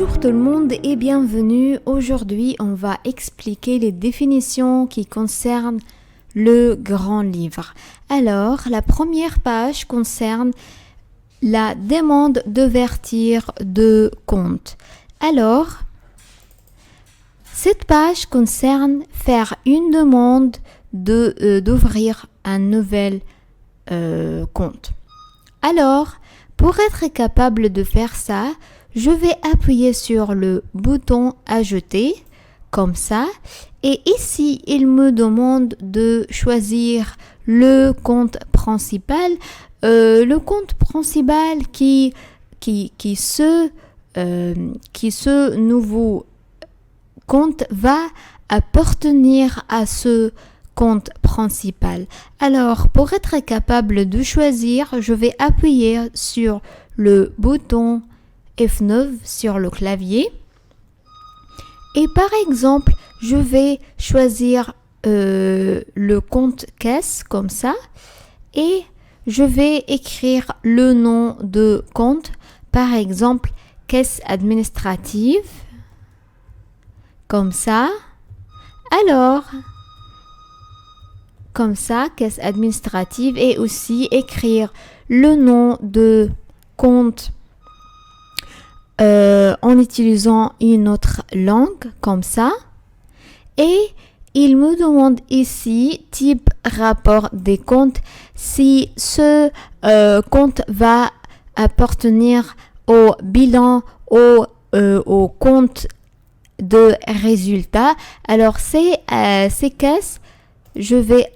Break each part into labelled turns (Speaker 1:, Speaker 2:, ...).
Speaker 1: Bonjour tout le monde et bienvenue. Aujourd'hui, on va expliquer les définitions qui concernent le grand livre. Alors, la première page concerne la demande d'ouverture de compte. Alors, cette page concerne faire une demande d'ouvrir un nouvel compte. Alors, pour être capable de faire ça, je vais appuyer sur le bouton ajouter comme ça et ici il me demande de choisir le compte principal, le compte principal qui ce nouveau compte va appartenir à ce compte principal. Alors, pour être capable de choisir, je vais appuyer sur le bouton F9 sur le clavier. Et par exemple, je vais choisir le compte caisse comme ça. Et je vais écrire le nom de compte. Par exemple, caisse administrative. Comme ça. Alors, comme ça, caisse administrative et aussi écrire le nom de compte en utilisant une autre langue comme ça. Et il me demande ici type rapport des comptes si ce compte va appartenir au bilan au compte de résultats. Alors ces caisses, je vais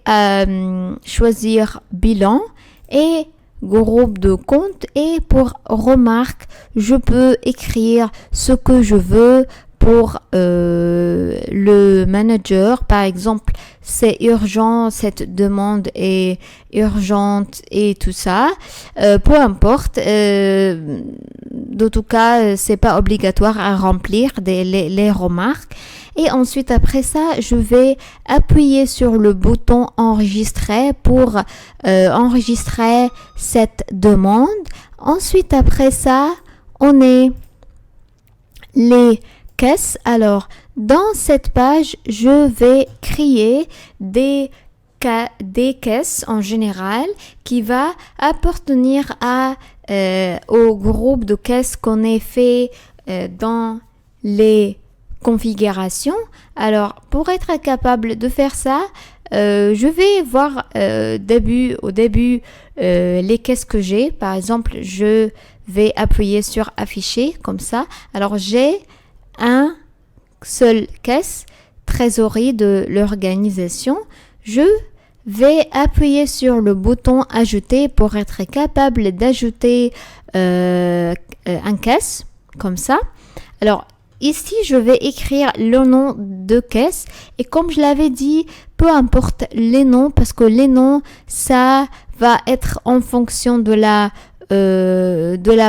Speaker 1: choisir bilan et groupe de comptes et pour remarque, je peux écrire ce que je veux pour le manager. Par exemple, c'est urgent, cette demande est urgente et tout ça. Peu importe. De tout cas, c'est pas obligatoire à remplir les remarques. Et ensuite, après ça, je vais appuyer sur le bouton enregistrer pour enregistrer cette demande. Ensuite, après ça, on est les caisses. Alors, dans cette page, je vais créer des caisses en général qui va appartenir au groupe de caisses qu'on a fait dans les configuration. Alors, pour être capable de faire ça, je vais voir au début les caisses que j'ai. Par exemple, je vais appuyer sur afficher comme ça. Alors, j'ai un seul caisse, trésorerie de l'organisation. Je vais appuyer sur le bouton ajouter pour être capable d'ajouter un caisse comme ça. Alors, ici, je vais écrire le nom de caisse et comme je l'avais dit, peu importe les noms parce que les noms, ça va être en fonction de la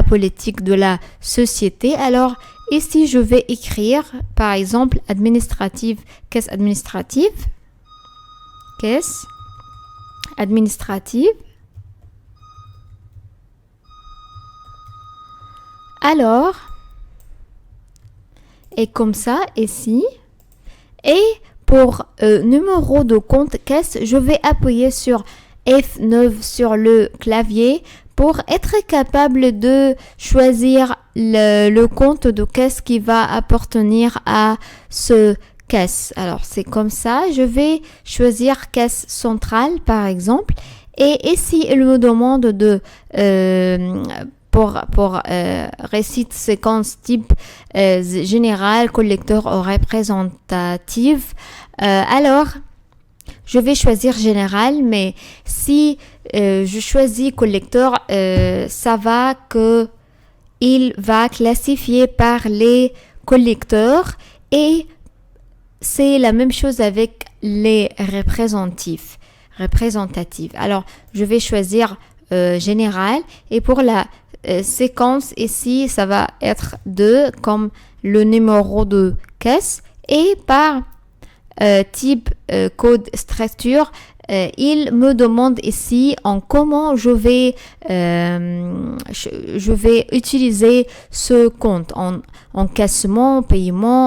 Speaker 1: politique de la société. Alors, ici, je vais écrire, par exemple, administrative, caisse administrative. Caisse administrative. Alors, et comme ça ici. Et pour numéro de compte caisse, je vais appuyer sur F9 sur le clavier pour être capable de choisir le compte de caisse qui va appartenir à ce caisse. Alors c'est comme ça, je vais choisir caisse centrale par exemple. Et ici, il me demande de pour récite séquence type général, collecteur ou représentative. Alors, je vais choisir général, mais si je choisis collecteur, ça va que il va classifier par les collecteurs et c'est la même chose avec les représentatifs. Alors, je vais choisir général et pour la séquence ici, ça va être 2 comme le numéro de caisse et par type code structure, il me demande ici en comment je vais utiliser ce compte en encaissement,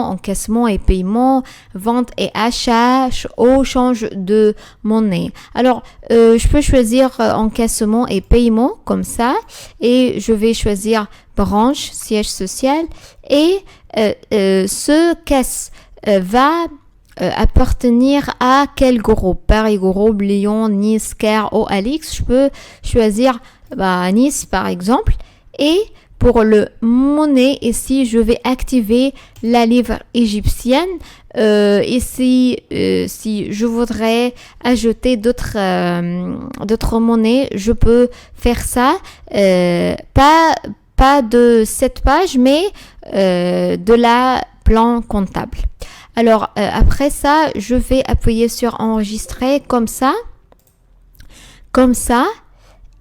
Speaker 1: encaissement et paiement, vente et achat au change de monnaie. Alors, je peux choisir encaissement et paiement comme ça et je vais choisir branche, siège social et ce caisse va appartenir à quel groupe? Paris Group, Lyon, Nice, Caire, OLX. Je peux choisir Nice par exemple. Et pour le monnaie, ici, je vais activer la livre égyptienne. Ici, si je voudrais ajouter d'autres monnaies, je peux faire ça. Pas de cette page, mais de la plan comptable. Alors, après ça, je vais appuyer sur enregistrer comme ça,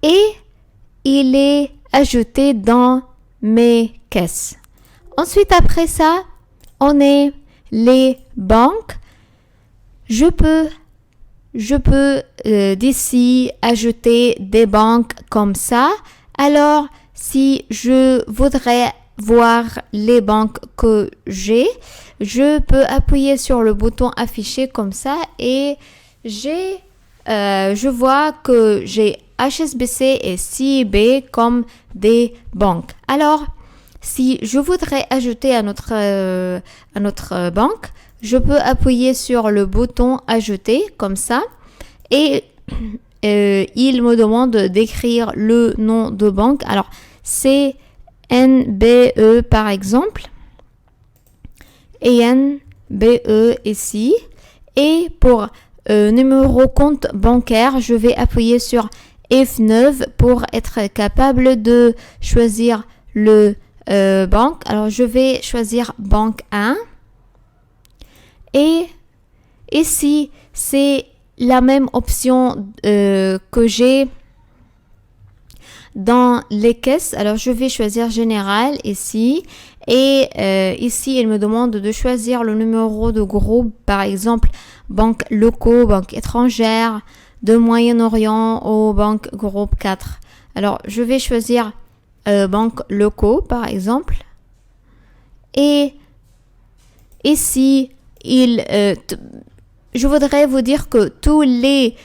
Speaker 1: et il est ajouté dans mes caisses. Ensuite, après ça, on est les banques. Je peux d'ici ajouter des banques comme ça. Alors, si je voudrais voir les banques que j'ai, je peux appuyer sur le bouton afficher comme ça et je vois que j'ai HSBC et CIB comme des banques. Alors, si je voudrais ajouter à notre banque, je peux appuyer sur le bouton ajouter comme ça et il me demande d'écrire le nom de banque. Alors, c'est NBE par exemple. NBE ici. Et pour numéro compte bancaire, je vais appuyer sur F9 pour être capable de choisir le banque. Alors, je vais choisir banque 1. Et ici, c'est la même option que j'ai dans les caisses. Alors, je vais choisir général ici. Et ici, il me demande de choisir le numéro de groupe, par exemple, banques locaux, banques étrangères, de Moyen-Orient ou banque groupe 4. Alors, je vais choisir banques locaux, par exemple. Et ici, je voudrais vous dire que toutes les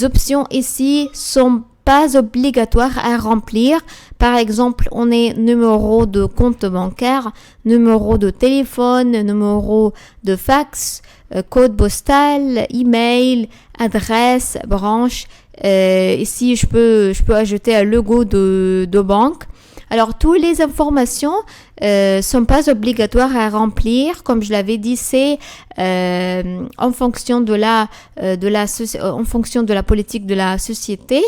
Speaker 1: options ici sont pas obligatoires à remplir. Par exemple, on est numéro de compte bancaire, numéro de téléphone, numéro de fax, code postal, email, adresse, branche. Ici, je peux ajouter un logo de banque. Alors, toutes les informations sont pas obligatoires à remplir. Comme je l'avais dit, c'est en fonction en fonction de la politique de la société.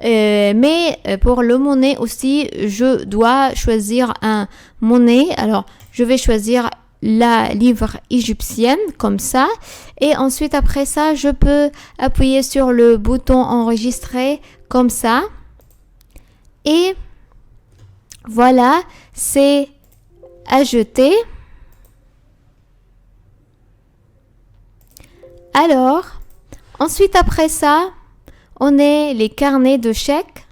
Speaker 1: Mais pour le monnaie aussi, je dois choisir un monnaie. Alors, je vais choisir la livre égyptienne comme ça. Et ensuite, après ça, je peux appuyer sur le bouton enregistrer comme ça. Et voilà, c'est ajouté. Alors, ensuite après ça, on est les carnets de chèques.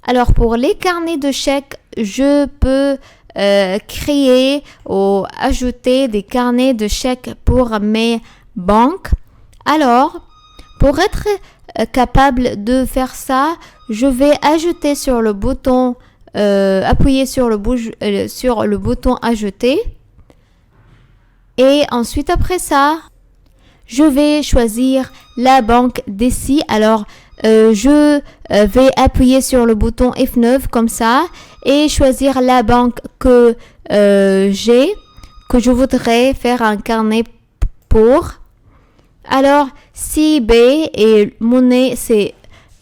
Speaker 1: Alors, pour les carnets de chèques, je peux créer ou ajouter des carnets de chèques pour mes banques. Alors, pour être capable de faire ça, je vais ajouter sur le bouton, appuyer sur le bouton ajouter. Et ensuite, après ça, je vais choisir la banque d'ici. Alors, je vais appuyer sur le bouton F9 comme ça et choisir la banque que je voudrais faire un carnet pour. Alors, CIB et monnaie, c'est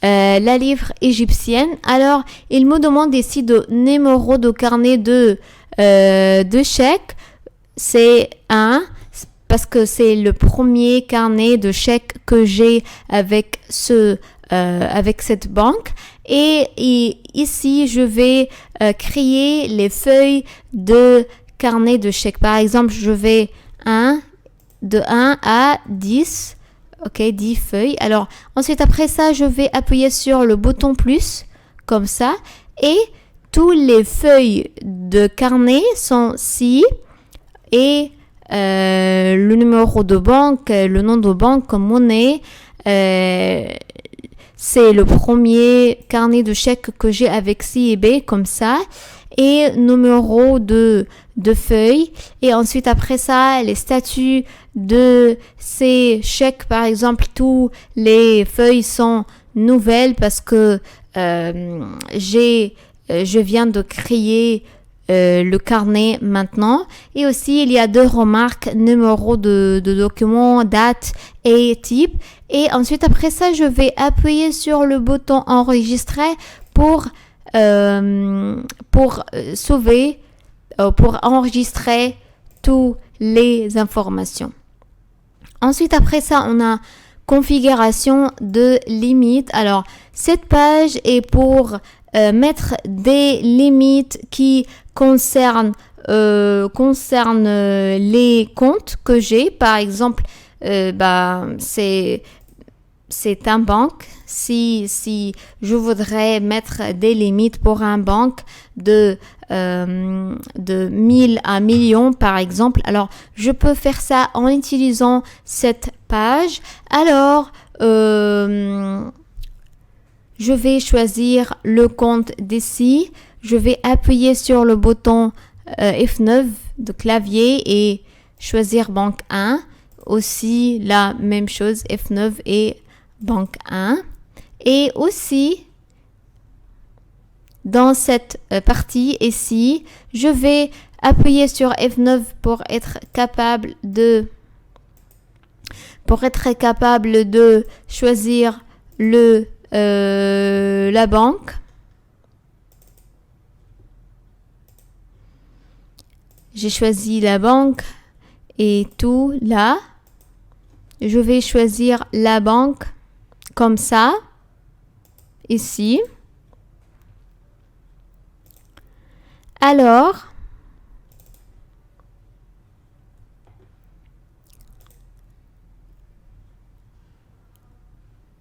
Speaker 1: la livre égyptienne. Alors, il me demande ici de numéro de carnet de chèques. C'est 1 parce que c'est le premier carnet de chèques que j'ai avec cette banque. Et ici, je vais créer les feuilles de carnet de chèques. Par exemple, je vais de 1 à 10. Ok, 10 feuilles. Alors, ensuite, après ça, je vais appuyer sur le bouton plus, comme ça. Et toutes les feuilles de carnet sont ici. Et le numéro de banque, le nom de banque, monnaie, c'est le premier carnet de chèques que j'ai avec CIB, comme ça. Et numéro de feuilles. Et ensuite, après ça, les statuts de ces chèques, par exemple, tous les feuilles sont nouvelles parce que je viens de créer le carnet maintenant. Et aussi, il y a 2 remarques, numéro de document, date et type. Et ensuite, après ça, je vais appuyer sur le bouton enregistrer pour sauver, pour enregistrer toutes les informations. Ensuite, après ça, on a configuration de limites. Alors, cette page est pour mettre des limites qui concernent les comptes que j'ai. Par exemple, c'est un banque. Si je voudrais mettre des limites pour un banque de 1000 à millions, par exemple, alors je peux faire ça en utilisant cette page. Alors, je vais choisir le compte d'ici. Je vais appuyer sur le bouton F9 de clavier et choisir banque 1. Aussi, la même chose, F9 et banque 1. Et aussi, dans cette partie ici, je vais appuyer sur F9 pour être capable de choisir la banque. J'ai choisi la banque et tout là. Je vais choisir la banque comme ça, ici. Alors,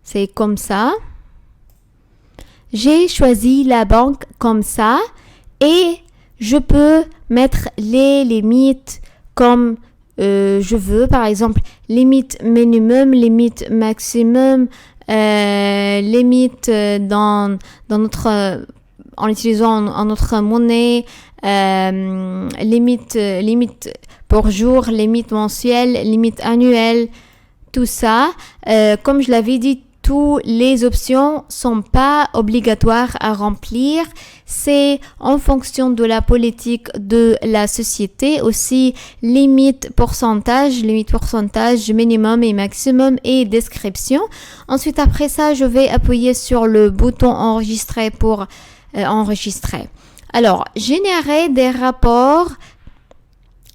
Speaker 1: c'est comme ça. J'ai choisi la banque comme ça et je peux mettre les limites comme je veux. Par exemple, limite minimum, limite maximum, limite dans notre en utilisant notre monnaie, limite pour jour, limite mensuelle, limite annuelle, tout ça. Comme je l'avais dit, toutes les options sont pas obligatoires à remplir. C'est en fonction de la politique de la société. Aussi, limite pourcentage, minimum et maximum et description. Ensuite, après ça, je vais appuyer sur le bouton enregistrer pour enregistrer. Alors, générer des rapports,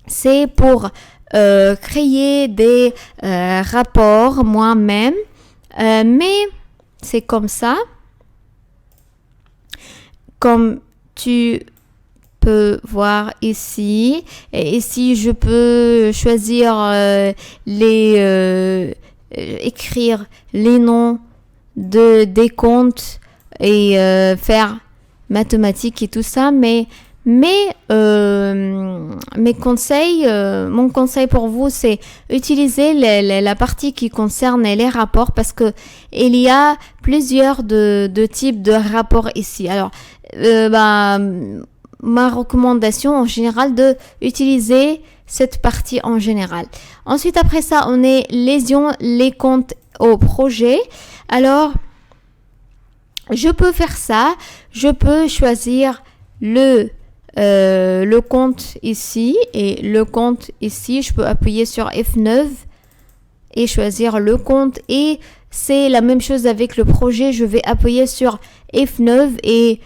Speaker 1: c'est pour créer des rapports moi-même. Mais c'est comme ça. Comme tu peux voir ici. Et ici, je peux choisir écrire les noms des comptes et faire mathématiques et tout ça. Mais mon conseil pour vous, c'est utiliser la partie qui concerne les rapports parce que il y a plusieurs de types de rapports ici. Alors, ma recommandation en général de utiliser cette partie en général. Ensuite, après ça, on est les comptes au projet. Alors, je peux faire ça. Je peux choisir le compte ici et le compte ici. Je peux appuyer sur F9 et choisir le compte. Et c'est la même chose avec le projet. Je vais appuyer sur F9 et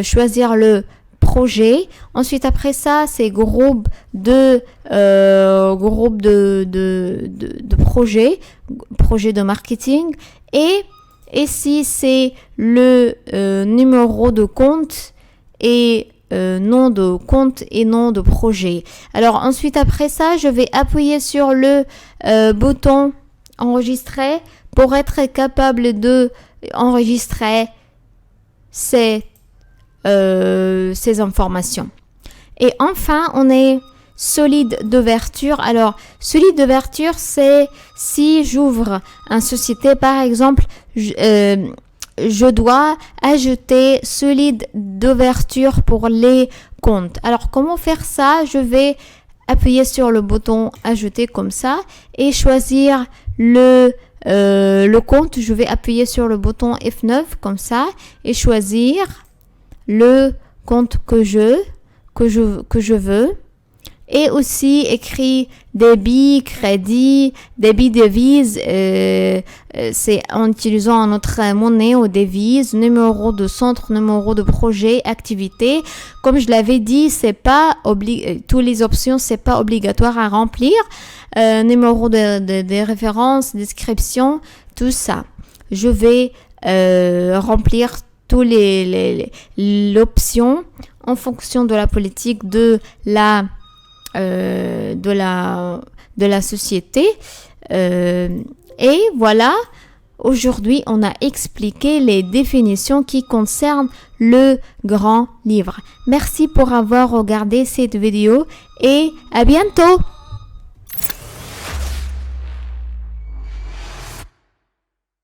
Speaker 1: choisir le projet. Ensuite, après ça, c'est groupe de projet de marketing. Et ici, c'est le numéro de compte et nom de compte et nom de projet. Alors ensuite après ça, je vais appuyer sur le bouton enregistrer pour être capable de enregistrer ces informations. Et enfin, on est solide d'ouverture. Alors, solide d'ouverture, c'est si j'ouvre une société, par exemple, je dois ajouter solide d'ouverture pour les comptes. Alors, comment faire ça? Je vais appuyer sur le bouton ajouter comme ça et choisir le compte. Je vais appuyer sur le bouton F9 comme ça et choisir le compte que je veux. Et aussi écrit débit, crédit, débit devise, c'est en utilisant notre monnaie ou devise, numéro de centre, numéro de projet, activité. Comme je l'avais dit, c'est pas toutes les options, c'est pas obligatoire à remplir. Numéro de référence, description, tout ça. Je vais remplir tous l'option en fonction de la politique de la société. Et voilà, aujourd'hui, on a expliqué les définitions qui concernent le grand livre. Merci pour avoir regardé cette vidéo et à bientôt!